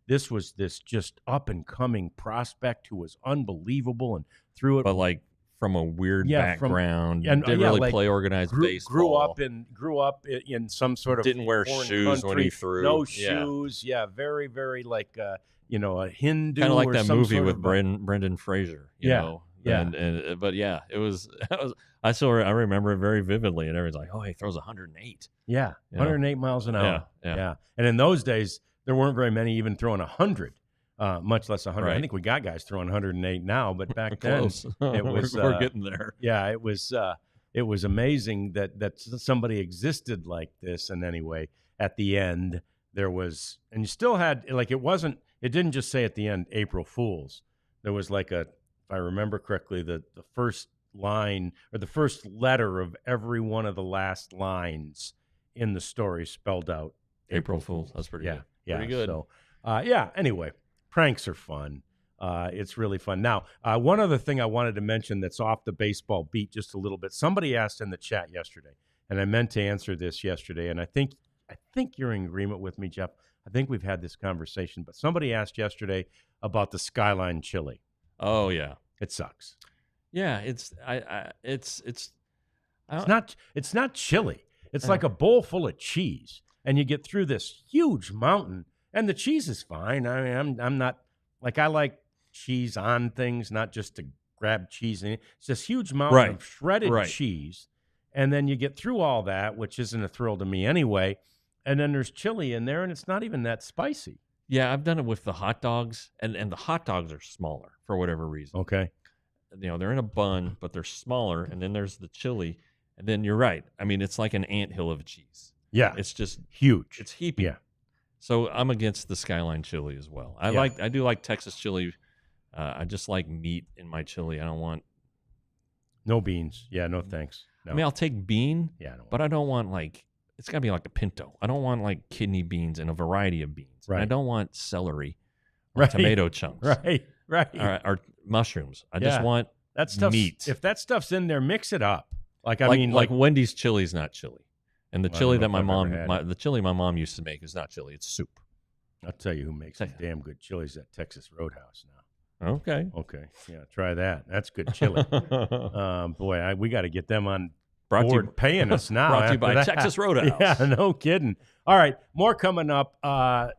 This was this just up-and-coming prospect who was unbelievable and threw it. But, like, from a weird background, didn't really play organized baseball. Grew up in some sort of didn't wear shoes country, when he threw. No shoes. Yeah, very, very like a Hindu. Kind of like or that some movie sort with of Brendan Fraser. You know? Yeah. But yeah, it was. I remember it very vividly, and everyone's like, "Oh, he throws 108." Yeah, 108 miles an hour. Yeah. And in those days, there weren't very many even throwing 100. Much less 100. Right. I think we got guys throwing 108 now, but back then it was we're getting there. Yeah, it was amazing that somebody existed like this. And anyway, at the end there was, and you still had it didn't just say at the end April Fools. There was like if I remember correctly, the first line or the first letter of every one of the last lines in the story spelled out April Fools. That's pretty good. Yeah, pretty good. So anyway. Pranks are fun. It's really fun. Now, one other thing I wanted to mention that's off the baseball beat just a little bit. Somebody asked in the chat yesterday, and I meant to answer this yesterday, and I think you're in agreement with me, Jeff. I think we've had this conversation, but somebody asked yesterday about the Skyline chili. Oh yeah, it sucks. Yeah, it's not chili. It's like a bowl full of cheese, and you get through this huge mountain. And the cheese is fine. I mean, I'm not like, I like cheese on things, not just to grab cheese in it. It's this huge mountain of shredded cheese. And then you get through all that, which isn't a thrill to me anyway. And then there's chili in there, and it's not even that spicy. Yeah, I've done it with the hot dogs, and the hot dogs are smaller for whatever reason. Okay. They're in a bun, but they're smaller, and then there's the chili. And then you're right. I mean, it's like an anthill of cheese. Yeah. It's just huge. It's heaping. Yeah. So I'm against the Skyline chili as well. I do like Texas chili. I just like meat in my chili. I don't want no beans. Yeah, no thanks. No. I mean, I'll take bean. Yeah, but I don't want it's got to be like a pinto. I don't want like kidney beans and a variety of beans. Right. I don't want celery or tomato chunks. Right. Or mushrooms. I just want that stuff. Meat. If that stuff's in there, mix it up. Like Wendy's chili is not chili. And the I chili don't that know if I've ever had it. the chili my mom used to make is not chili; it's soup. I'll tell you who makes some Say- damn good chilies at Texas Roadhouse now. Okay. Okay, yeah, try that. That's good chili. Boy, we got to get them on Brought to board you- paying us now. brought to you after by that. Texas Roadhouse. Yeah, no kidding. All right, more coming up.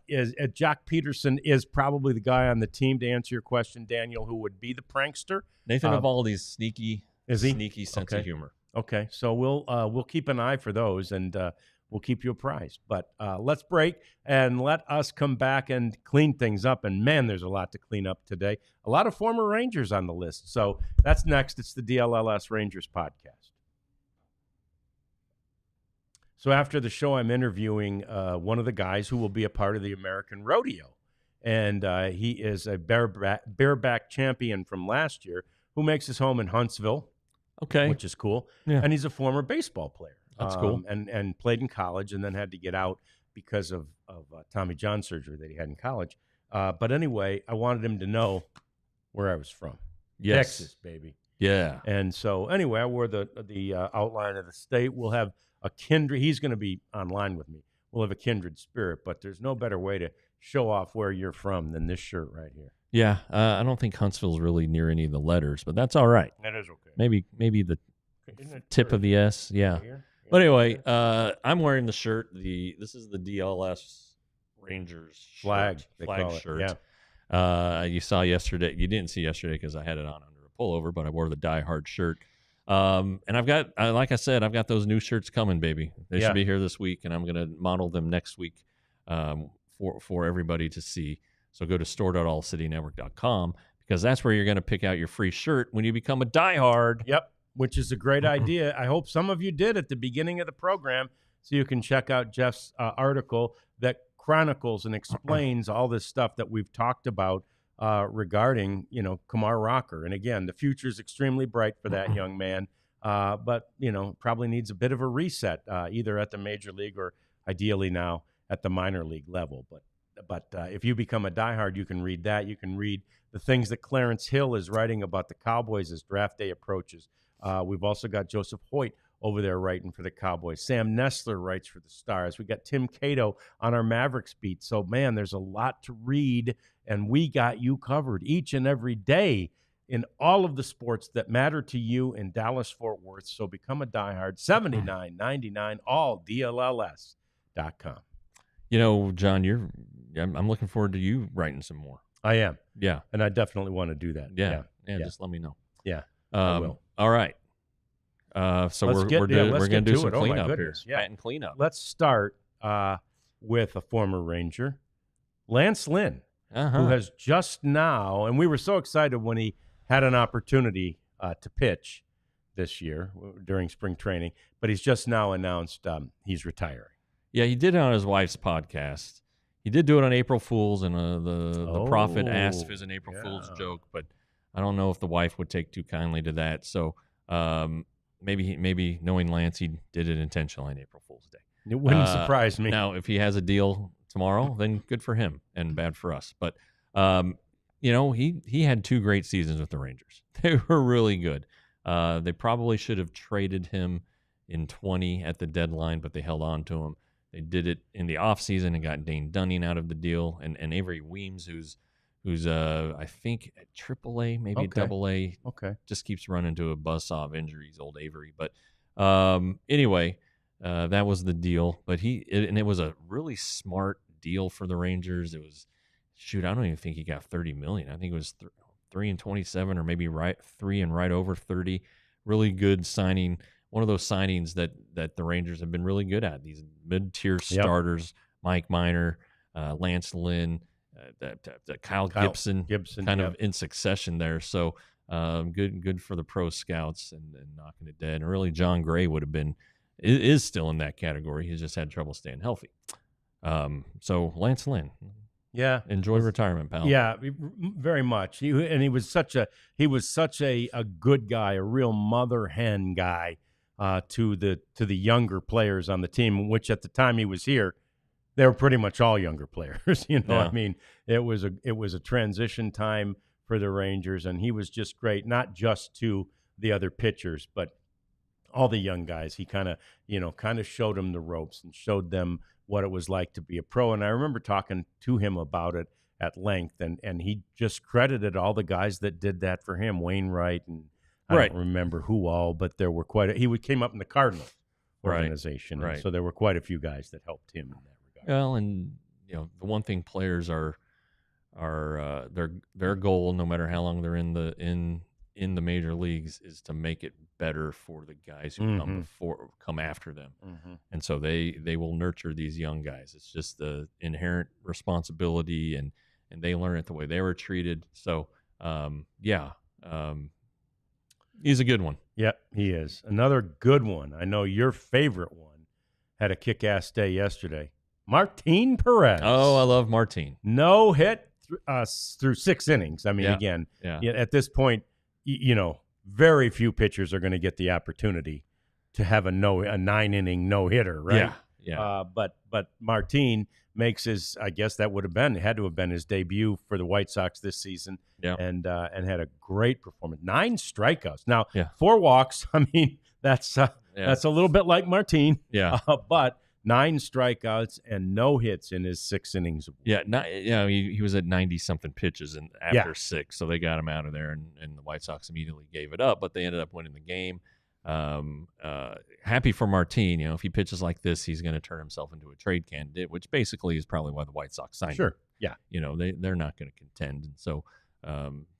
Is Jock Peterson is probably the guy on the team to answer your question, Daniel, who would be the prankster. Nathan Eovaldi's sneaky, Is he? sneaky sense Okay. of humor. Okay, so we'll keep an eye for those, and we'll keep you apprised. But let's break and let us come back and clean things up. And man, there's a lot to clean up today. A lot of former Rangers on the list. So that's next. It's the DLLS Rangers podcast. So after the show, I'm interviewing one of the guys who will be a part of the American Rodeo. And he is a bareback champion from last year who makes his home in Huntsville. Okay. Which is cool. Yeah. And he's a former baseball player. That's cool. And played in college and then had to get out because of Tommy John surgery that he had in college. But anyway, I wanted him to know where I was from. Yes. Texas, baby. Yeah. And so anyway, I wore the outline of the state. We'll have a kindred. He's going to be online with me. We'll have a kindred spirit, but there's no better way to show off where you're from than this shirt right here. Yeah. I don't think Huntsville's really near any of the letters, but that's all right. That is okay. Maybe the Isn't it tip of the S. Yeah. right here? But anyway, I'm wearing the shirt. This is the DLS Rangers Flag, shirt, they flag call it, shirt. yeah. You saw yesterday. You didn't see yesterday because I had it on under a pullover, but I wore the Die Hard shirt. And I've got, like I said, I've got those new shirts coming, baby. They Yeah. should be here this week, and I'm going to model them next week for everybody to see. So go to store.allcitynetwork.com because that's where you're going to pick out your free shirt when you become a Die Hard. Yep, which is a great idea. I hope some of you did at the beginning of the program so you can check out Jeff's article that chronicles and explains all this stuff that we've talked about regarding, Kumar Rocker. And again, the future is extremely bright for that young man, but, probably needs a bit of a reset, either at the major league or ideally now at the minor league level. But if you become a diehard, you can read that. You can read the things that Clarence Hill is writing about the Cowboys as draft day approaches. We've also got Joseph Hoyt over there writing for the Cowboys. Sam Nestler writes for the Stars. We got Tim Cato on our Mavericks beat. So, man, there's a lot to read, and we got you covered each and every day in all of the sports that matter to you in Dallas-Fort Worth. So become a diehard, $79.99, all DLLS.com. John, I'm looking forward to you writing some more. I am. Yeah. And I definitely want to do that. Yeah. Just let me know. Yeah. I will. All right. So we're going to do some cleanup here. Yeah. Bat and cleanup. Let's start with a former Ranger, Lance Lynn, who has just now, and we were so excited when he had an opportunity to pitch this year during spring training, but he's just now announced he's retiring. Yeah, he did it on his wife's podcast. He did do it on April Fool's, and the prophet asked if it was an April Fool's joke, but I don't know if the wife would take too kindly to that. So maybe knowing Lance, he did it intentionally on April Fool's Day. It wouldn't surprise me. Now, if he has a deal tomorrow, then good for him and bad for us. But he had 2 great seasons with the Rangers. They were really good. They probably should have traded him in 20 at the deadline, but they held on to him. They did it in the offseason and got Dane Dunning out of the deal, and Avery Weems, who's I think at AAA, maybe AA. Okay. Just keeps running into a buzzsaw of injuries, old Avery. But anyway, that was the deal. But it was a really smart deal for the Rangers. It was, I don't even think he got $30 million. I think it was 3 and 27, or maybe 3 and right over 30. Really good signing. One of those signings that the Rangers have been really good at. These mid-tier starters, Mike Minor, Lance Lynn, Kyle Gibson kind of in succession there. So good for the pro scouts and knocking it dead. And really, John Gray is still in that category. He's just had trouble staying healthy. So Lance Lynn, enjoy retirement, pal. Yeah, very much. He was such a good guy, a real mother hen guy to the younger players on the team, which at the time he was here, they were pretty much all younger players. I mean, it was a transition time for the Rangers, and he was just great, not just to the other pitchers, but all the young guys. He kind of showed them the ropes and showed them what it was like to be a pro. And I remember talking to him about it at length, and he just credited all the guys that did that for him, Wainwright, and I don't remember who all, but there were he came up in the Cardinal organization, and so there were quite a few guys that helped him in that regard. Well, and the one thing players are their goal, no matter how long they're in the major leagues, is to make it better for the guys who come after them, and so they will nurture these young guys. It's just the inherent responsibility, and they learn it the way they were treated. So he's a good one. Yep, he is. Another good one. I know your favorite one had a kick-ass day yesterday. Martin Perez. Oh, I love Martin. No hit through 6 innings. I mean, again, at this point, very few pitchers are going to get the opportunity to have a 9-inning no-hitter, right? Yeah. But Martin makes his, I guess that had to have been his debut for the White Sox this season, and had a great performance. 9 strikeouts. Now, 4 walks. I mean, that's a little bit like Martin. Yeah. But 9 strikeouts and no hits in his 6 innings. He was at 90-something pitches after 6, so they got him out of there, and the White Sox immediately gave it up, but they ended up winning the game. Happy for Martin. If he pitches like this, he's going to turn himself into a trade candidate, which basically is probably why the White Sox signed him. Yeah. They're not going to contend, and so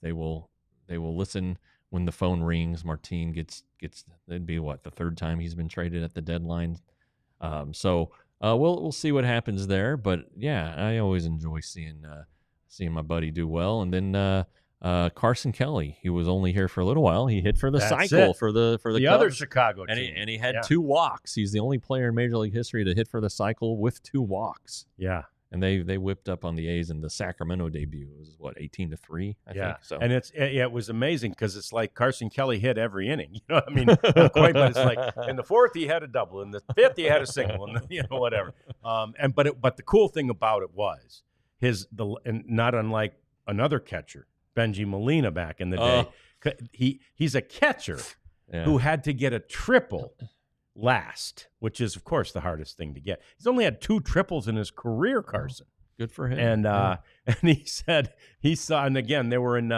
they will listen when the phone rings. Martin gets that'd be the 3rd time he's been traded at the deadline. So we'll see what happens there, but I always enjoy seeing my buddy do well. And then Carson Kelly, he was only here for a little while. He hit for the cycle for the Cubs, other Chicago team, and he had 2 walks. He's the only player in Major League history to hit for the cycle with 2 walks. Yeah. And they whipped up on the A's in the Sacramento debut. It was 18-3, I think. So. And it was amazing because it's like Carson Kelly hit every inning. You know what I mean? Not quite, but it's like in the 4th he had a double, in the 5th he had a single, and whatever. But the cool thing about it was and not unlike another catcher, Benji Molina back in the day. He's a catcher who had to get a triple last, which is, of course, the hardest thing to get. He's only had 2 triples in his career, Carson. Good for him. And he said he saw, and again, they were in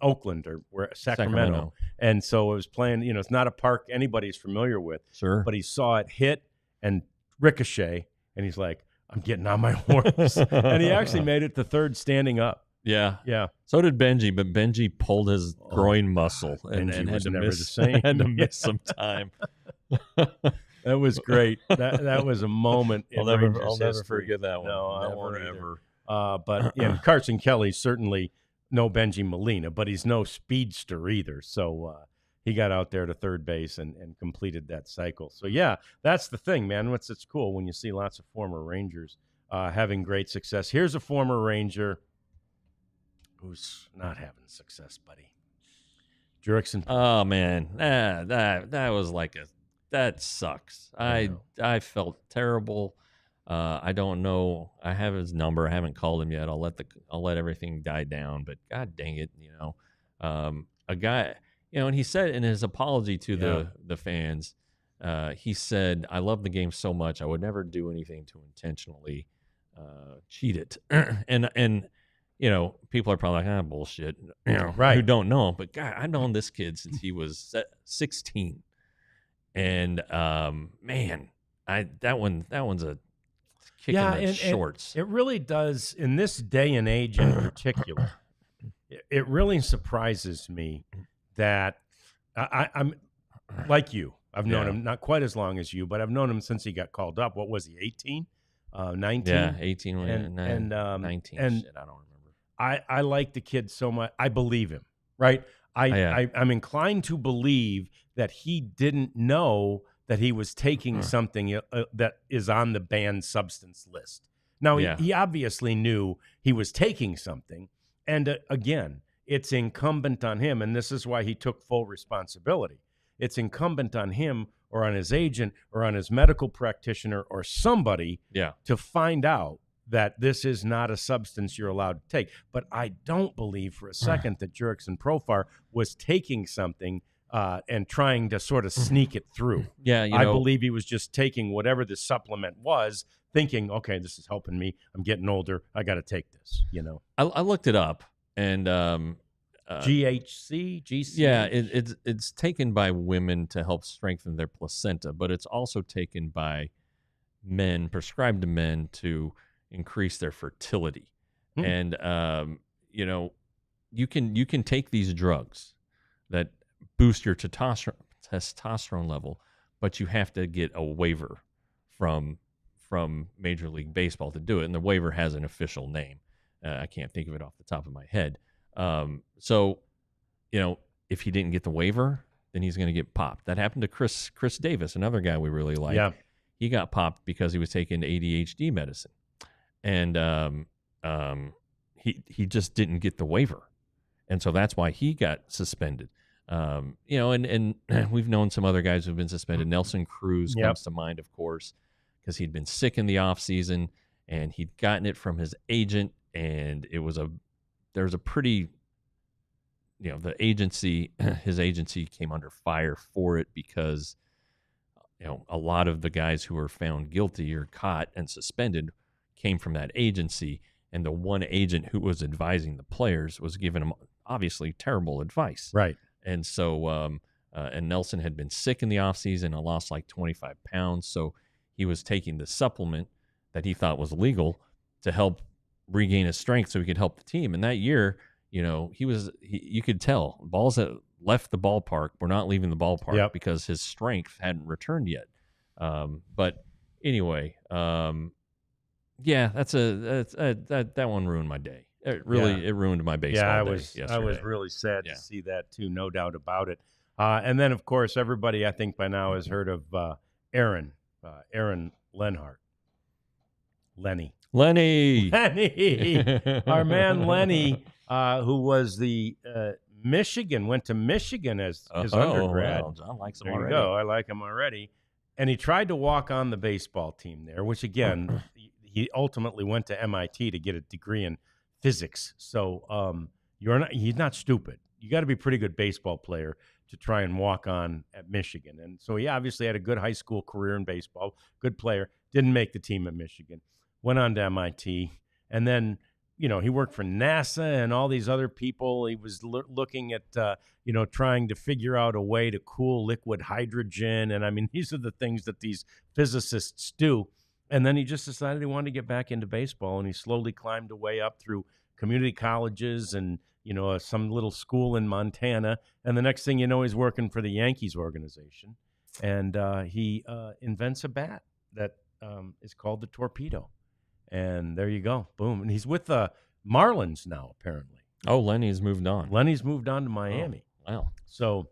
Oakland or Sacramento. And so it was playing, it's not a park anybody's familiar with. Sure. But he saw it hit and ricochet, and he's like, I'm getting on my horse. And he actually made it to 3rd standing up. Yeah. Yeah. So did Benji, but Benji pulled his groin muscle and had to miss some time. That was great. That was a moment. I'll never forget that one. No, I won't ever. But Carson Kelly certainly no Benji Molina, but he's no speedster either. So he got out there to 3rd base and completed that cycle. So that's the thing, man. It's cool when you see lots of former Rangers having great success. Here's a former Ranger who's not having success, buddy. Jurickson. Oh man, that was that sucks. I felt terrible. I don't know. I have his number. I haven't called him yet. I'll let everything die down. But God dang it, a guy, and he said in his apology to the fans, he said, "I love the game so much. I would never do anything to intentionally cheat it." and people are probably like, bullshit. Right? Who don't know him? But God, I've known this kid since he was 16. And man, that one's a kick in the shorts. It really does in this day and age in particular. It really surprises me that I'm like you. I've known him not quite as long as you, but I've known him since he got called up. What was he? 18, 19? Yeah, 18 and 19. And shit, I don't remember. I like the kid so much. I believe him. Right. I'm inclined to believe that he didn't know that he was taking something that is on the banned substance list. Now, he obviously knew he was taking something. And again, it's incumbent on him, and this is why he took full responsibility. It's incumbent on him or on his agent or on his medical practitioner or somebody to find out that this is not a substance you're allowed to take. But I don't believe for a second that Jurickson Profar was taking something and trying to sort of sneak it through. Yeah, I believe he was just taking whatever the supplement was, thinking, okay, this is helping me. I'm getting older. I got to take this, I looked it up, and GHC, GC. yeah, it's taken by women to help strengthen their placenta, but it's also taken by men, prescribed to men to increase their fertility. And you can take these drugs that boost your testosterone level, but you have to get a waiver from Major League Baseball to do it, and the waiver has an official name. I can't think of it off the top of my head. So, if he didn't get the waiver, then he's going to get popped. That happened to Chris Davis, another guy we really like. Yeah. He got popped because he was taking ADHD medicine, and he just didn't get the waiver, and so that's why he got suspended. And we've known some other guys who've been suspended. Nelson Cruz comes to mind, of course, because he'd been sick in the offseason, and he'd gotten it from his agent, and there was a pretty, the agency, his agency came under fire for it because, a lot of the guys who were found guilty or caught and suspended came from that agency, and the one agent who was advising the players was giving them obviously terrible advice. Right. And so, and Nelson had been sick in the offseason and lost like 25 pounds. So he was taking the supplement that he thought was legal to help regain his strength so he could help the team. And that year, you could tell balls that left the ballpark were not leaving the ballpark because his strength hadn't returned yet. But anyway, that one ruined my day. It ruined my baseball day yesterday. I was really sad to see that too, no doubt about it. And then, of course, everybody I think by now has heard of Aaron Lenhart. Lenny, our man Lenny, who was went to Michigan as his undergrad. Well, John likes him there already. You go. I like him already. And he tried to walk on the baseball team there, which again, he ultimately went to MIT to get a degree in physics. So he's not stupid. You got to be a pretty good baseball player to try and walk on at Michigan. And so he obviously had a good high school career in baseball, good player, didn't make the team at Michigan, went on to MIT, and then, he worked for NASA and all these other people. He was looking at, trying to figure out a way to cool liquid hydrogen. And I mean, these are the things that these physicists do. And then he just decided he wanted to get back into baseball, and he slowly climbed way up through community colleges and, some little school in Montana. And the next thing you know, he's working for the Yankees organization. And he invents a bat that is called the Torpedo. And there you go. Boom. And he's with the Marlins now, apparently. Oh, Lenny's moved on. Lenny's moved on to Miami. Oh, wow. So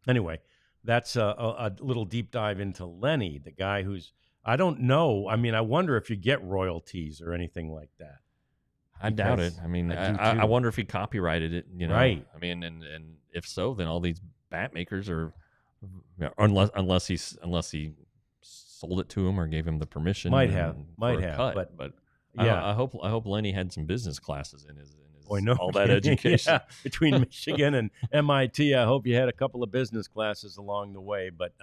anyway, that's a little deep dive into Lenny, the guy who's, I don't know. I mean, I wonder if you get royalties or anything like that. I doubt it. I mean, I wonder if he copyrighted it, Right. I mean, and if so, then all these bat makers are, unless he sold it to him or gave him the permission. Might have. But yeah, I hope Lenny had some business classes in his no all that education. Yeah. Between Michigan and MIT, I hope you had a couple of business classes along the way. But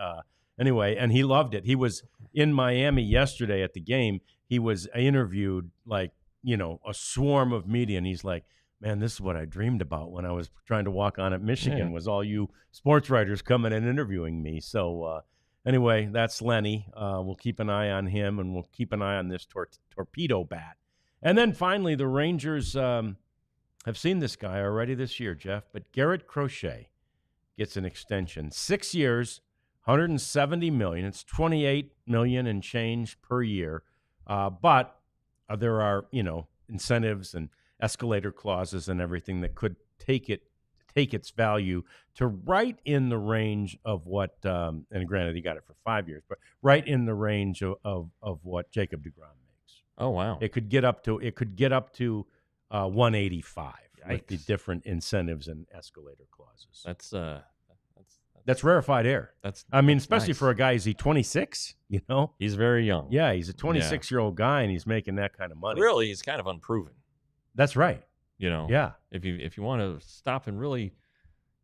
anyway, and he loved it. He was in Miami yesterday at the game. He was interviewed like, a swarm of media, and he's like, man, this is what I dreamed about when I was trying to walk on at Michigan, was all you sports writers coming and interviewing me. So anyway, that's Lenny. We'll keep an eye on him, and we'll keep an eye on this torpedo bat. And then finally, the Rangers have seen this guy already this year, Jeff, but Garrett Crochet gets an extension. 6 years, $170 million. It's $28 million and change per year. But there are, incentives and escalator clauses and everything that could take its value to right in the range of what, and granted he got it for 5 years, but right in the range of what Jacob deGrom makes. Oh wow! It could get up to 185 with the different incentives and escalator clauses. That's rarefied air. Especially nice. for a guy, is he 26? He's very young. Yeah, he's a 26-year-old guy, and he's making that kind of money. Really, he's kind of unproven. That's right. Yeah. If you want to stop and really,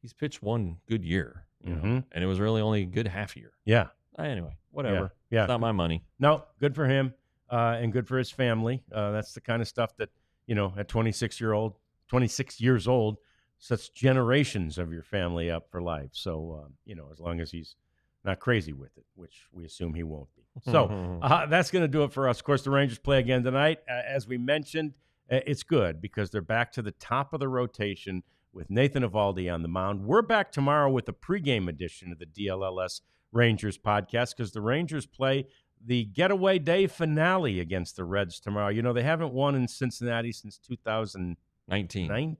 he's pitched one good year. You know? And it was really only a good half year. Yeah. Anyway, whatever. Yeah. It's not my money. No, good for him and good for his family. That's the kind of stuff that, at 26 years old, sets generations of your family up for life. So, as long as he's not crazy with it, which we assume he won't be. So that's going to do it for us. Of course, the Rangers play again tonight. As we mentioned, it's good because they're back to the top of the rotation with Nathan Eovaldi on the mound. We're back tomorrow with a pregame edition of the DLLS Rangers podcast because the Rangers play the getaway day finale against the Reds tomorrow. They haven't won in Cincinnati since 2019.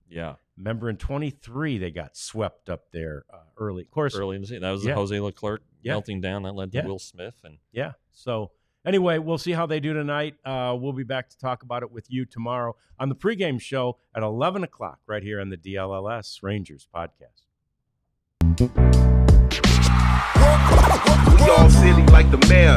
Yeah. Remember in 23, they got swept up there early. Of course, early in the season. That was the Jose Leclerc melting down. That led to Will Smith. So anyway, we'll see how they do tonight. We'll be back to talk about it with you tomorrow on the pregame show at 11 o'clock right here on the DLLS Rangers podcast. We all silly like the mayor.